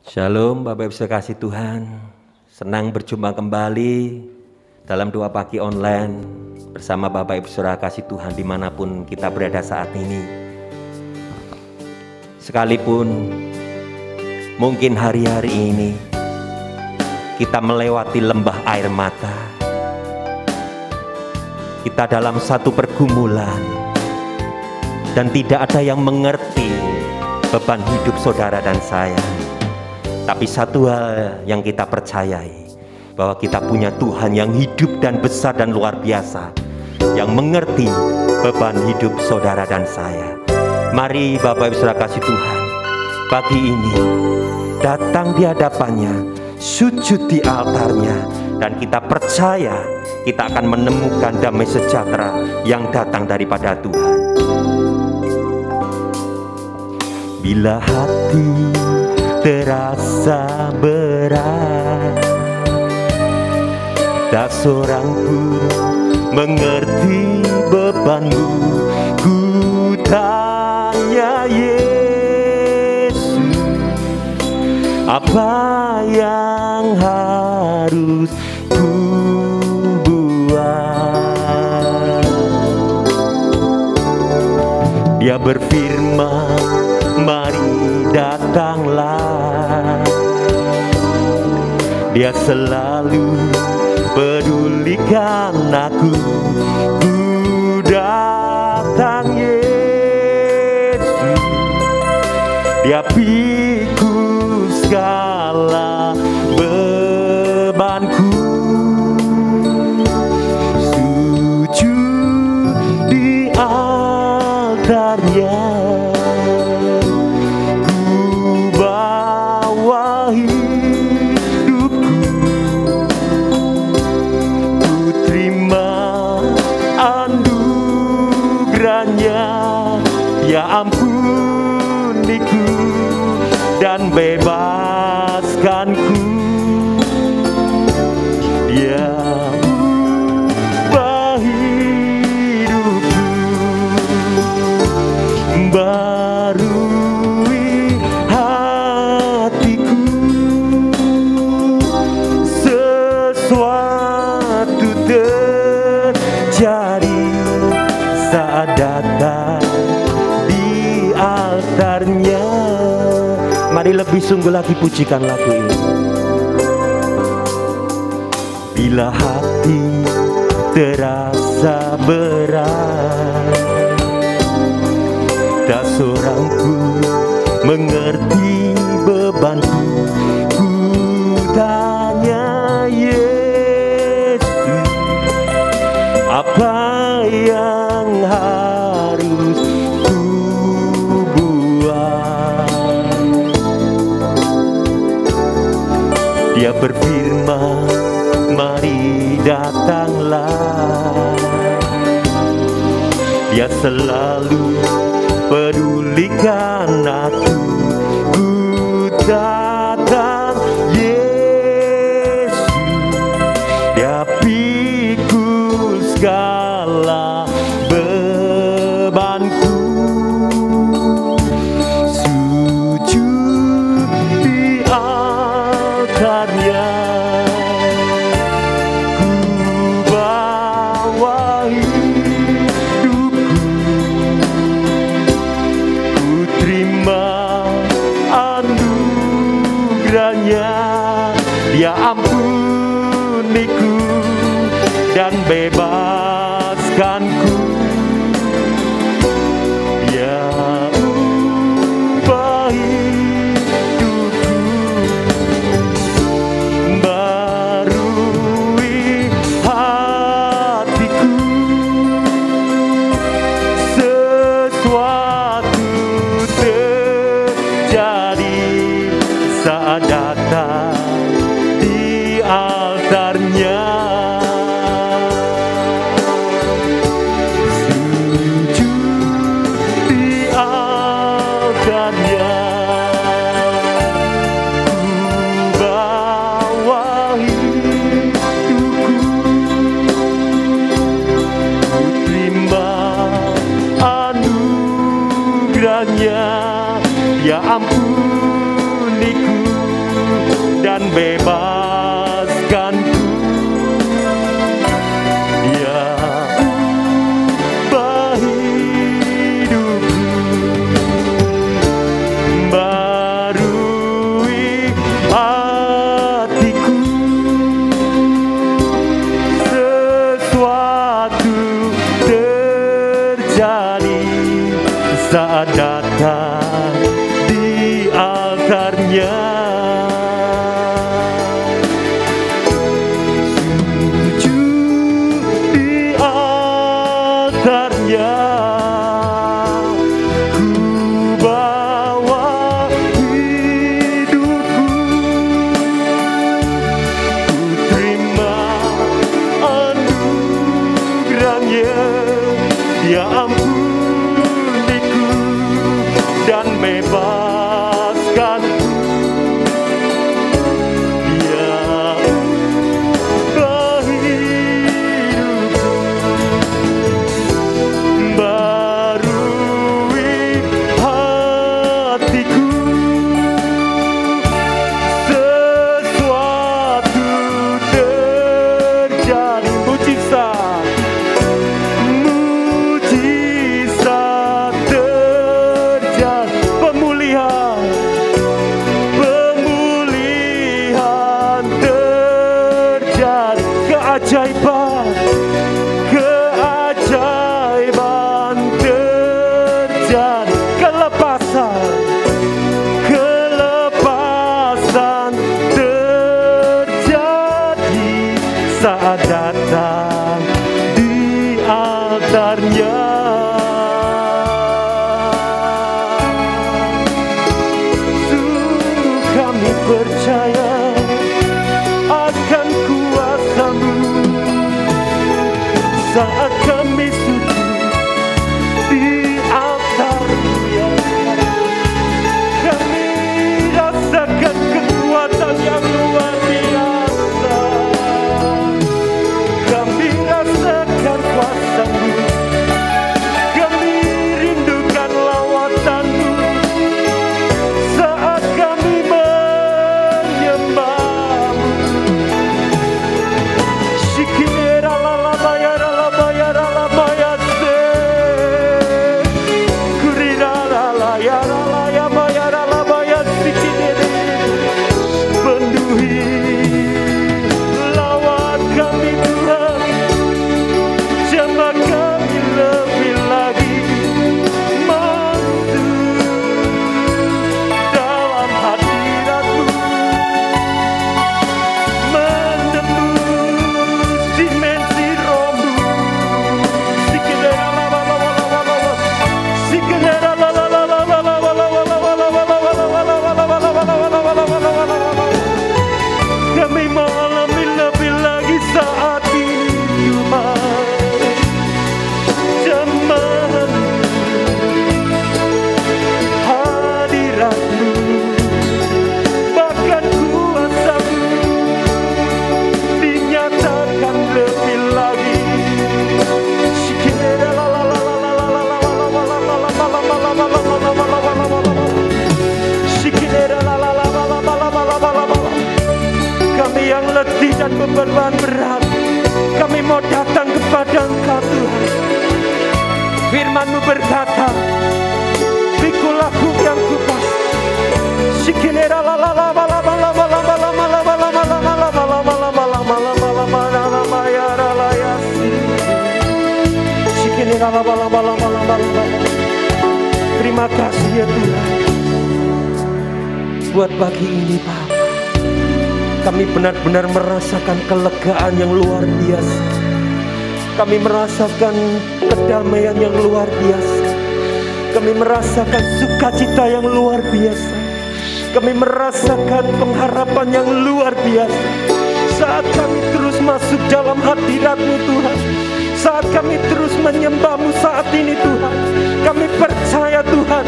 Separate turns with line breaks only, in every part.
Shalom Bapak Ibu kasih Tuhan. Senang berjumpa kembali dalam doa pagi online bersama Bapak Ibu Saudara kasih Tuhan dimanapun kita berada saat ini. Sekalipun mungkin hari-hari ini kita melewati lembah air mata, kita dalam satu pergumulan dan tidak ada yang mengerti beban hidup saudara dan saya. Tapi satu hal yang kita percayai, bahwa kita punya Tuhan yang hidup dan besar dan luar biasa, yang mengerti beban hidup saudara dan saya. Mari Bapak Ibu Saudara kasih Tuhan, pagi ini datang di hadapannya, sujud di altarnya, dan kita percaya kita akan menemukan damai sejahtera yang datang daripada Tuhan. Bila hati terasa berat, tak seorang pun mengerti bebanmu. Ku tanya Yesus, apa yang harus ku buat? Dia berfirman, mari datanglah. Dia selalu pedulikan aku. Ku datang Yesus, Dia pikul segala bebanku. Sujud di altarnya, ampuniku dan bebaskanku. Dia ubah hidupku, barui hatiku. Sesuatu terjadi saat datang altarnya. Mari lebih sungguh lagi pujikan lagu ini. Bila hati terasa berat, tak seorang pun mengerti bebanku. Ku tanya Yesus, apa yang harus Dia berfirman, mari datanglah. Dia selalu pedulikan aku. Ku datang Yesus, Dia pikul segala bebanku. Sujud di altarnya, ku bawa hidupku. Ku terima anugerahnya. Dia ampuniku dan bebaskanku. Dia ubah hidupku, barui hatiku. Sesuatu terjadi saat datang di altarnya. Dia ampuniku bebaskanku. Ya ubah hidupku, barui hatiku. Sesuatu terjadi saat datang di altarnya. Sujud di altarnya, ku bawa hidupku, ku terima anugerahnya. Dia ampuniku dan bebaskanku. Dia ubah hidupku, barui hatiku. Sesuatu terjadi, mujizat terjadi, pemulihan terjadi, keajaiban terjadi, kelepasan terjadi saat datang di altarnya. Sungguh kami percaya akan kuasa-Mu saat kami sujud di altar-Mu, ya. Kami rasakan kekuatan yang luar biasa. Kami rasakan kuasa-Mu. Kami rindukan lawatan-Mu saat kami menyembah-Mu. Shikira la la bayara la bayara la bayase, kurira la la yara la ya bayara la bayasi kidere. Penuhi lawat kami Tuhan, jamah kami lebih lagi masuk dalam hadirat-Mu, menembus dimensi roh-Mu. Sikidera la la la la la la la, sikidera la la la la la la la la la la la la la la la la. Kami mengalami lebih lagi saat ini Tuhan, jamah hadirat-Mu, bahkan kuasa-Mu dinyatakan lebih lagi. Shikira la la la la la la la la la la la la la la la la la. Shikira la la la la la la la la la la. Kami yang letih dan beban berat, kami mau datang kepada Engkau Tuhan. Firman-Mu berkata, pikul aku yang kupas. Shikira la la la la la la la la la la la la la la la la la yasi. Shikira la la la la la la la. Terima kasih ya Tuhan buat pagi ini Pak. Kami benar-benar merasakan kelegaan yang luar biasa. Kami merasakan kedamaian yang luar biasa. Kami merasakan sukacita yang luar biasa. Kami merasakan pengharapan yang luar biasa saat kami terus masuk dalam hadirat-Mu Tuhan. Saat kami terus menyembah-Mu saat ini Tuhan, kami percaya Tuhan,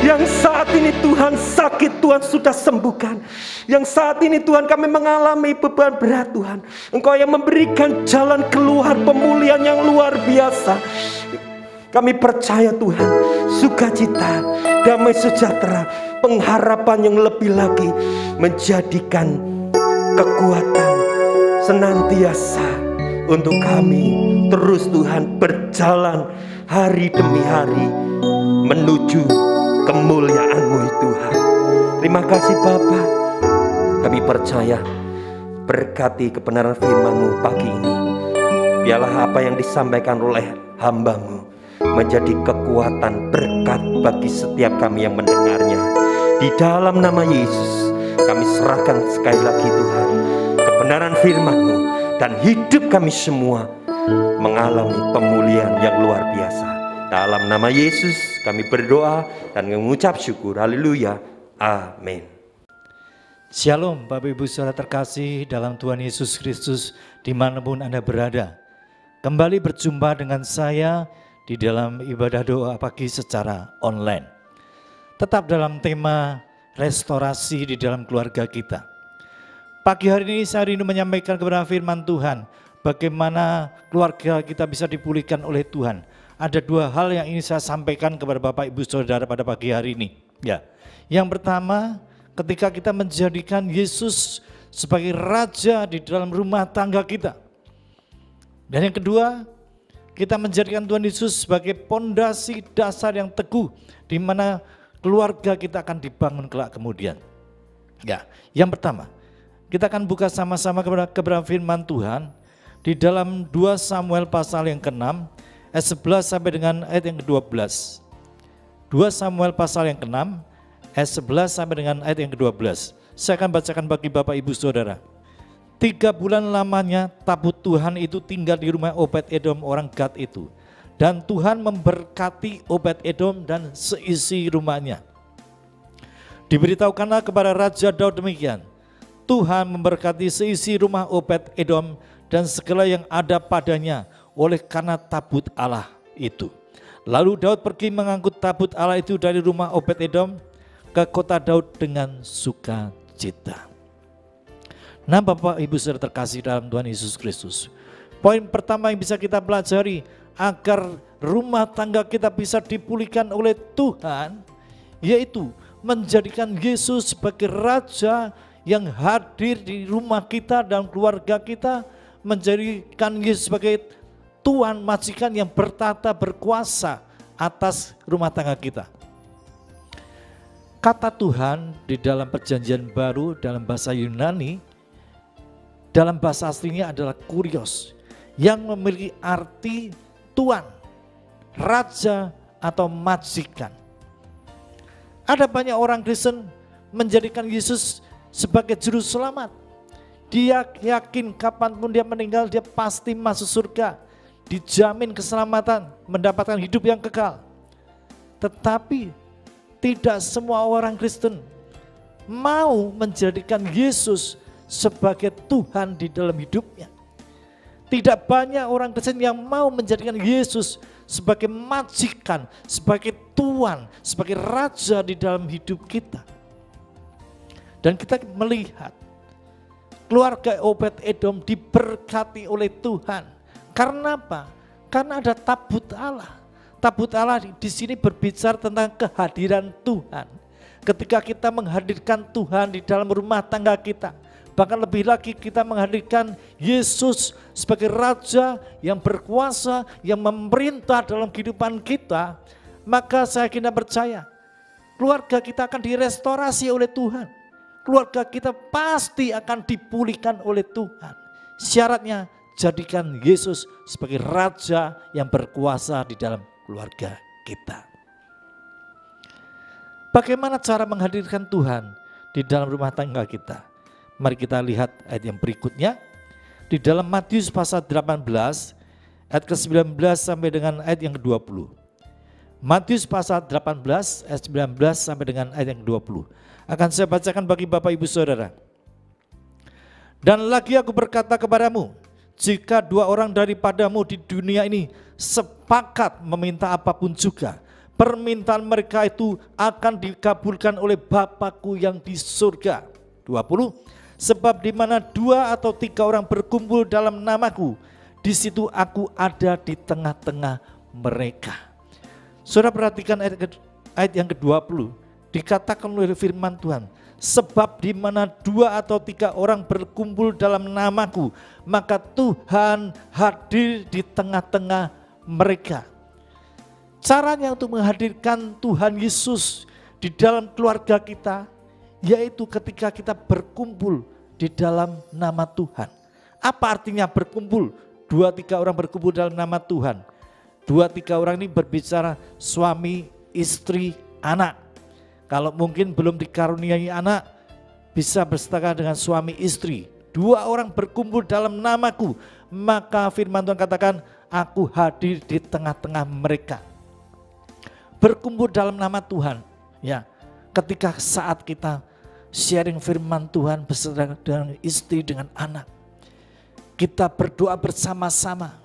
yang saat ini Tuhan sakit Tuhan sudah sembuhkan. Yang saat ini Tuhan kami mengalami beban berat Tuhan, Engkau yang memberikan jalan keluar pemulihan yang luar biasa. Kami percaya Tuhan, sukacita, damai sejahtera, pengharapan yang lebih lagi menjadikan kekuatan senantiasa untuk kami terus Tuhan berjalan hari demi hari menuju kemuliaan-Mu Tuhan. Terima kasih Bapa. Kami percaya berkati kebenaran firman-Mu pagi ini. Biarlah apa yang disampaikan oleh hamba-Mu menjadi kekuatan berkat bagi setiap kami yang mendengarnya. Di dalam nama Yesus kami serahkan sekali lagi Tuhan kebenaran firman-Mu, dan hidup kami semua mengalami pemulihan yang luar biasa. Dalam nama Yesus kami berdoa dan mengucap syukur. Haleluya. Amin.
Shalom Bapak Ibu Saudara terkasih dalam Tuhan Yesus Kristus dimanapun Anda berada. Kembali berjumpa dengan saya di dalam ibadah doa pagi secara online. Tetap dalam tema restorasi di dalam keluarga kita. Pagi hari ini saya rindu menyampaikan kepada firman Tuhan, bagaimana keluarga kita bisa dipulihkan oleh Tuhan. Ada dua hal yang ingin saya sampaikan kepada Bapak Ibu Saudara pada pagi hari ini. Ya, yang pertama, ketika kita menjadikan Yesus sebagai Raja di dalam rumah tangga kita. Dan yang kedua, kita menjadikan Tuhan Yesus sebagai pondasi dasar yang teguh, di mana keluarga kita akan dibangun kelak kemudian. Ya, yang pertama, kita akan buka sama-sama kepada firman Tuhan di dalam 2 Samuel pasal yang ke-6 ayat 11 sampai dengan ayat yang ke-12. 2 Samuel pasal yang ke-6 ayat 11 sampai dengan ayat yang ke-12. Saya akan bacakan bagi Bapak Ibu Saudara. 3 bulan lamanya tabut Tuhan itu tinggal di rumah Obed-Edom orang Gad itu. Dan Tuhan memberkati Obed-Edom dan seisi rumahnya. Diberitahukanlah kepada Raja Daud demikian. Tuhan memberkati seisi rumah Obed-Edom dan segala yang ada padanya oleh karena tabut Allah itu. Lalu Daud pergi mengangkut tabut Allah itu dari rumah Obed-Edom ke kota Daud dengan sukacita. Nah Bapak Ibu Saudara terkasih dalam Tuhan Yesus Kristus. Poin pertama yang bisa kita pelajari agar rumah tangga kita bisa dipulihkan oleh Tuhan, yaitu menjadikan Yesus sebagai Raja yang hadir di rumah kita dan keluarga kita, menjadikan Yesus sebagai Tuhan majikan yang bertata berkuasa atas rumah tangga kita. Kata Tuhan di dalam perjanjian baru dalam bahasa Yunani, dalam bahasa aslinya adalah kurios, yang memiliki arti Tuan, Raja atau majikan. Ada banyak orang Kristen menjadikan Yesus sebagai juru selamat. Dia yakin kapanpun dia meninggal dia pasti masuk surga, dijamin keselamatan, mendapatkan hidup yang kekal. Tetapi tidak semua orang Kristen mau menjadikan Yesus sebagai Tuhan di dalam hidupnya. Tidak banyak orang Kristen yang mau menjadikan Yesus sebagai majikan, sebagai Tuan, sebagai Raja di dalam hidup kita. Dan kita melihat keluarga Obed-Edom diberkati oleh Tuhan. Karena apa? Karena ada tabut Allah. Tabut Allah di sini berbicara tentang kehadiran Tuhan. Ketika kita menghadirkan Tuhan di dalam rumah tangga kita, bahkan lebih lagi kita menghadirkan Yesus sebagai Raja yang berkuasa, yang memerintah dalam kehidupan kita, maka saya kira percaya keluarga kita akan direstorasi oleh Tuhan. Keluarga kita pasti akan dipulihkan oleh Tuhan. Syaratnya jadikan Yesus sebagai Raja yang berkuasa di dalam keluarga kita. Bagaimana cara menghadirkan Tuhan di dalam rumah tangga kita? Mari kita lihat ayat yang berikutnya. Di dalam Matius pasal 18 ayat ke-19 sampai dengan ayat yang ke-20. Matius pasal 18 ayat 19 sampai dengan ayat yang ke-20. Akan saya bacakan bagi Bapak Ibu Saudara. Dan lagi aku berkata kepadamu, jika 2 orang daripadamu di dunia ini sepakat meminta apapun juga, permintaan mereka itu akan dikabulkan oleh Bapa-Ku yang di surga. 20. Sebab di mana 2 atau 3 orang berkumpul dalam namaku, di situ aku ada di tengah-tengah mereka. Saudara perhatikan ayat yang ke-20, dikatakan oleh firman Tuhan, Sebab di mana 2 atau 3 orang berkumpul dalam namaku, maka Tuhan hadir di tengah-tengah mereka. Caranya untuk menghadirkan Tuhan Yesus di dalam keluarga kita, yaitu ketika kita berkumpul di dalam nama Tuhan. Apa artinya berkumpul? 2-3 orang berkumpul dalam nama Tuhan. 2-3 orang ini berbicara suami, istri, anak. Kalau mungkin belum dikaruniai anak, bisa bersetengah dengan suami istri. 2 orang berkumpul dalam namaku, maka firman Tuhan katakan, aku hadir di tengah-tengah mereka. Berkumpul dalam nama Tuhan, ya. Ketika saat kita sharing firman Tuhan beserta dengan istri, dengan anak, kita berdoa bersama-sama,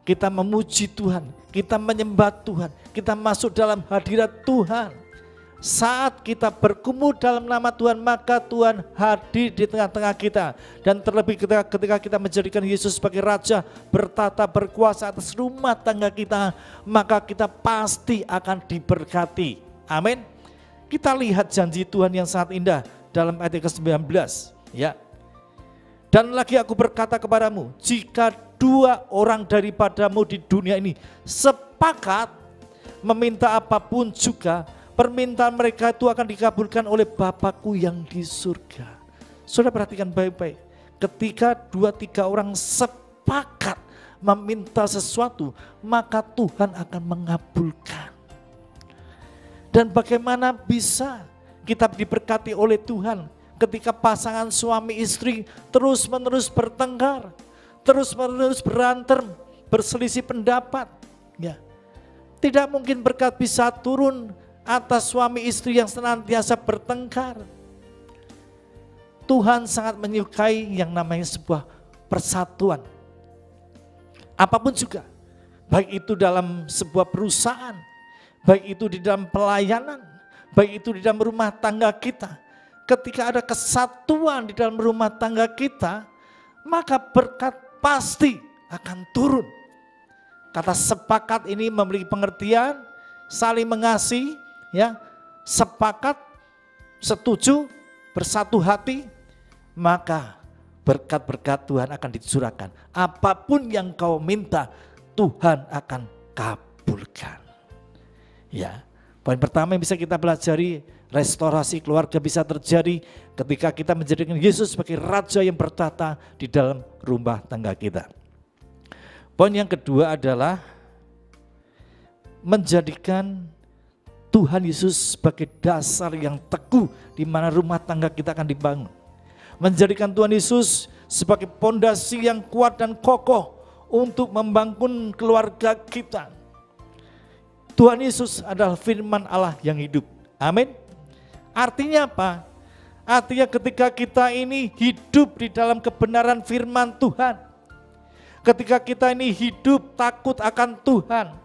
kita memuji Tuhan, kita menyembah Tuhan, kita masuk dalam hadirat Tuhan. Saat kita berkumpul dalam nama Tuhan, maka Tuhan hadir di tengah-tengah kita. Dan terlebih ketika kita menjadikan Yesus sebagai Raja, bertata berkuasa atas rumah tangga kita, maka kita pasti akan diberkati. Amin. Kita lihat janji Tuhan yang sangat indah dalam ayat ke-19, ya. Dan lagi aku berkata kepadamu, jika 2 orang daripadamu di dunia ini sepakat meminta apapun juga, permintaan mereka itu akan dikabulkan oleh Bapakku yang di surga. Saudara perhatikan baik-baik, ketika 2-3 orang sepakat meminta sesuatu, maka Tuhan akan mengabulkan. Dan bagaimana bisa kita diberkati oleh Tuhan ketika pasangan suami istri terus-menerus bertengkar, terus-menerus berantem, berselisih pendapat, ya. Tidak mungkin berkat bisa turun atas suami istri yang senantiasa bertengkar. Tuhan sangat menyukai yang namanya sebuah persatuan. Apapun juga, baik itu dalam sebuah perusahaan, baik itu di dalam pelayanan, baik itu di dalam rumah tangga kita. Ketika ada kesatuan di dalam rumah tangga kita, maka berkat pasti akan turun. Kata sepakat ini memiliki pengertian saling mengasihi, ya, sepakat, setuju, bersatu hati, maka berkat-berkat Tuhan akan dicurahkan. Apapun yang kau minta, Tuhan akan kabulkan. Ya, poin pertama yang bisa kita pelajari, restorasi keluarga bisa terjadi ketika kita menjadikan Yesus sebagai Raja yang bertata di dalam rumah tangga kita. Poin yang kedua adalah menjadikan Tuhan Yesus sebagai dasar yang teguh di mana rumah tangga kita akan dibangun. Menjadikan Tuhan Yesus sebagai pondasi yang kuat dan kokoh untuk membangun keluarga kita. Tuhan Yesus adalah firman Allah yang hidup. Amin. Artinya apa? Artinya ketika kita ini hidup di dalam kebenaran firman Tuhan, ketika kita ini hidup takut akan Tuhan,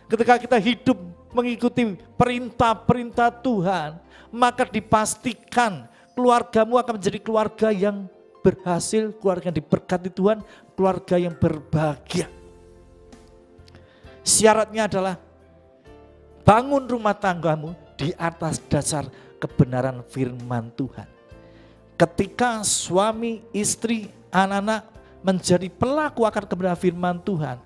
ketika kita hidup mengikuti perintah-perintah Tuhan, maka dipastikan keluargamu akan menjadi keluarga yang berhasil, keluarga yang diberkati Tuhan, keluarga yang berbahagia. Syaratnya adalah bangun rumah tanggamu di atas dasar kebenaran firman Tuhan. Ketika suami, istri, anak-anak menjadi pelaku akan kebenaran firman Tuhan,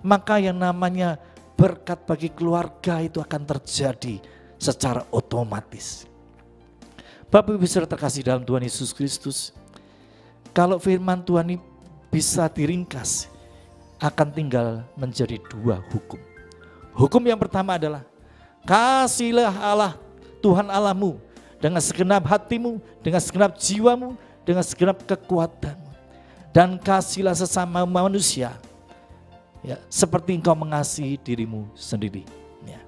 maka yang namanya berkat bagi keluarga itu akan terjadi secara otomatis. Bapak Ibu Saudara terkasih dalam Tuhan Yesus Kristus, kalau firman Tuhan ini bisa diringkas, akan tinggal menjadi 2 hukum. Hukum yang pertama adalah kasihlah Allah Tuhan Allahmu dengan segenap hatimu, dengan segenap jiwamu, dengan segenap kekuatanmu. Dan kasihlah sesama manusia, ya, seperti engkau mengasihi dirimu sendiri. Ya.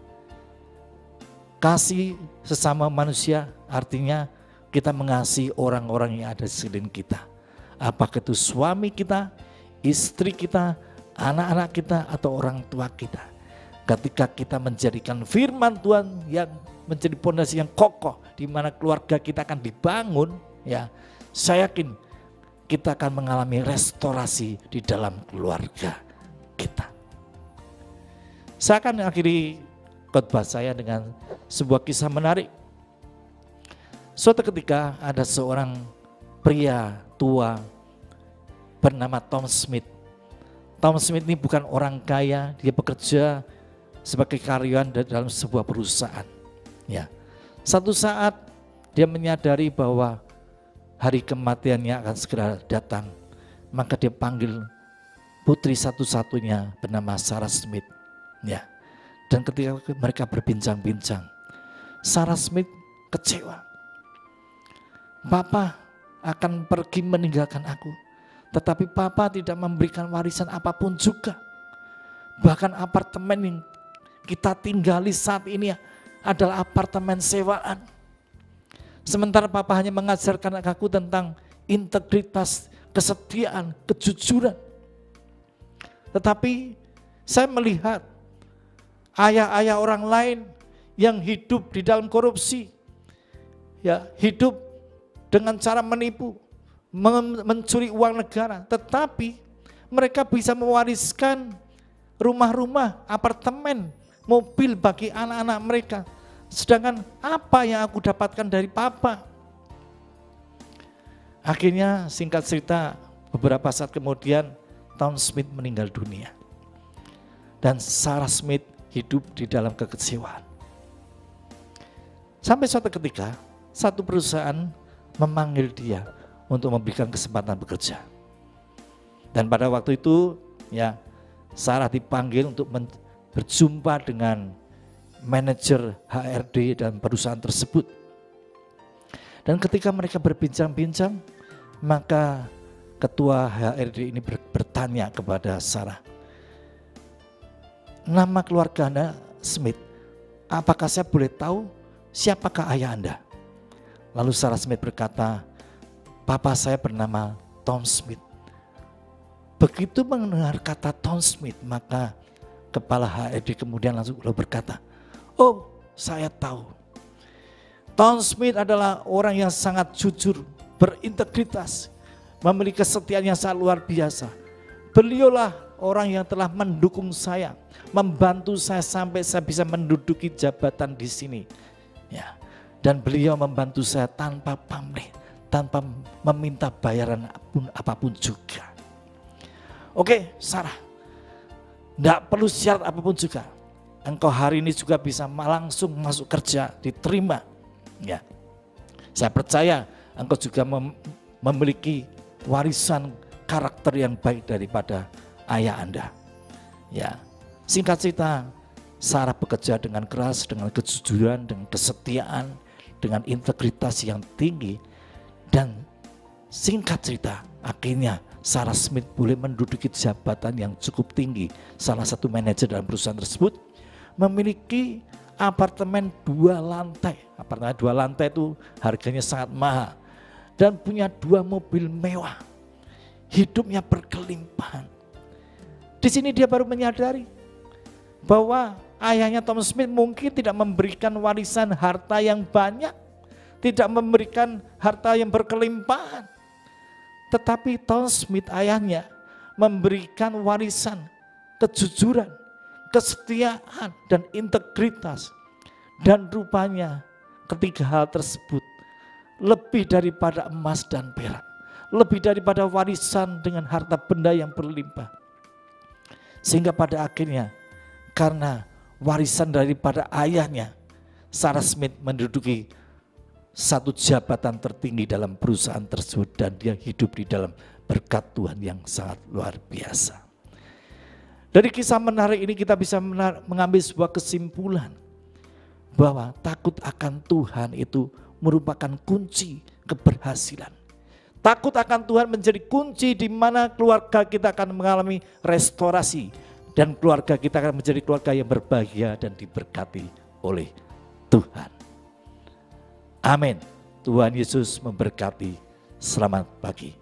Kasih sesama manusia artinya kita mengasihi orang-orang yang ada di sekeliling kita. Apakah itu suami kita, istri kita, anak-anak kita, atau orang tua kita. Ketika kita menjadikan firman Tuhan yang menjadi pondasi yang kokoh di mana keluarga kita akan dibangun, ya, saya yakin kita akan mengalami restorasi di dalam keluarga kita. Saya akan akhiri khotbah saya dengan sebuah kisah menarik. Suatu ketika ada seorang pria tua bernama Tom Smith. Tom Smith ini bukan orang kaya, dia bekerja sebagai karyawan dalam sebuah perusahaan. Ya. Satu saat dia menyadari bahwa hari kematiannya akan segera datang. Maka dia panggil putri satu-satunya bernama Sarah Smith. Ya. Dan ketika mereka berbincang-bincang, Sarah Smith kecewa. Papa akan pergi meninggalkan aku, tetapi Papa tidak memberikan warisan apapun juga. Bahkan apartemen yang kita tinggali saat ini adalah apartemen sewaan. Sementara Papa hanya mengajarkan aku tentang integritas, kesetiaan, kejujuran. Tetapi saya melihat ayah-ayah orang lain yang hidup di dalam korupsi, ya, hidup dengan cara menipu, mencuri uang negara, tetapi mereka bisa mewariskan rumah-rumah, apartemen, mobil bagi anak-anak mereka. Sedangkan apa yang aku dapatkan dari Papa? Akhirnya singkat cerita, beberapa saat kemudian Tom Smith meninggal dunia. Dan Sarah Smith hidup di dalam kekecewaan. Sampai suatu ketika, satu perusahaan memanggil dia untuk memberikan kesempatan bekerja. Dan pada waktu itu, ya, Sarah dipanggil untuk berjumpa dengan manajer HRD dan perusahaan tersebut. Dan ketika mereka berbincang-bincang, maka ketua HRD ini bertanya kepada Sarah, nama keluarga Anda Smith, apakah saya boleh tahu siapakah ayah Anda? Lalu Sarah Smith berkata, Papa saya bernama Tom Smith. Begitu mendengar kata Tom Smith, maka kepala HRD kemudian langsung berkata, oh, saya tahu. Tom Smith adalah orang yang sangat jujur, berintegritas, memiliki kesetiaan yang sangat luar biasa. Beliaulah orang yang telah mendukung saya, membantu saya sampai saya bisa menduduki jabatan di sini. Ya. Dan beliau membantu saya tanpa pamrih, tanpa meminta bayaran apapun juga. Oke, Sarah, tidak perlu syarat apapun juga. Engkau hari ini juga bisa langsung masuk kerja, diterima. Ya, saya percaya engkau juga memiliki warisan karakter yang baik daripada ayah Anda. Ya, singkat cerita, Sarah bekerja dengan keras, dengan kejujuran, dengan kesetiaan, dengan integritas yang tinggi, dan singkat cerita akhirnya Sarah Smith boleh menduduki jabatan yang cukup tinggi. Salah satu manajer dalam perusahaan tersebut memiliki apartemen 2 lantai. Apartemen 2 lantai itu harganya sangat mahal dan punya 2 mobil mewah. Hidupnya berkelimpahan. Di sini dia baru menyadari bahwa ayahnya Tom Smith mungkin tidak memberikan warisan harta yang banyak, tidak memberikan harta yang berkelimpahan. Tetapi Tom Smith ayahnya memberikan warisan kejujuran, kesetiaan, dan integritas. Dan rupanya ketiga hal tersebut lebih daripada emas dan perak, lebih daripada warisan dengan harta benda yang berlimpah. Sehingga pada akhirnya karena warisan daripada ayahnya, Sarah Smith menduduki satu jabatan tertinggi dalam perusahaan tersebut dan dia hidup di dalam berkat Tuhan yang sangat luar biasa. Dari kisah menarik ini kita bisa mengambil sebuah kesimpulan bahwa takut akan Tuhan itu merupakan kunci keberhasilan. Takut akan Tuhan menjadi kunci di mana keluarga kita akan mengalami restorasi dan keluarga kita akan menjadi keluarga yang berbahagia dan diberkati oleh Tuhan. Amin. Tuhan Yesus memberkati. Selamat pagi.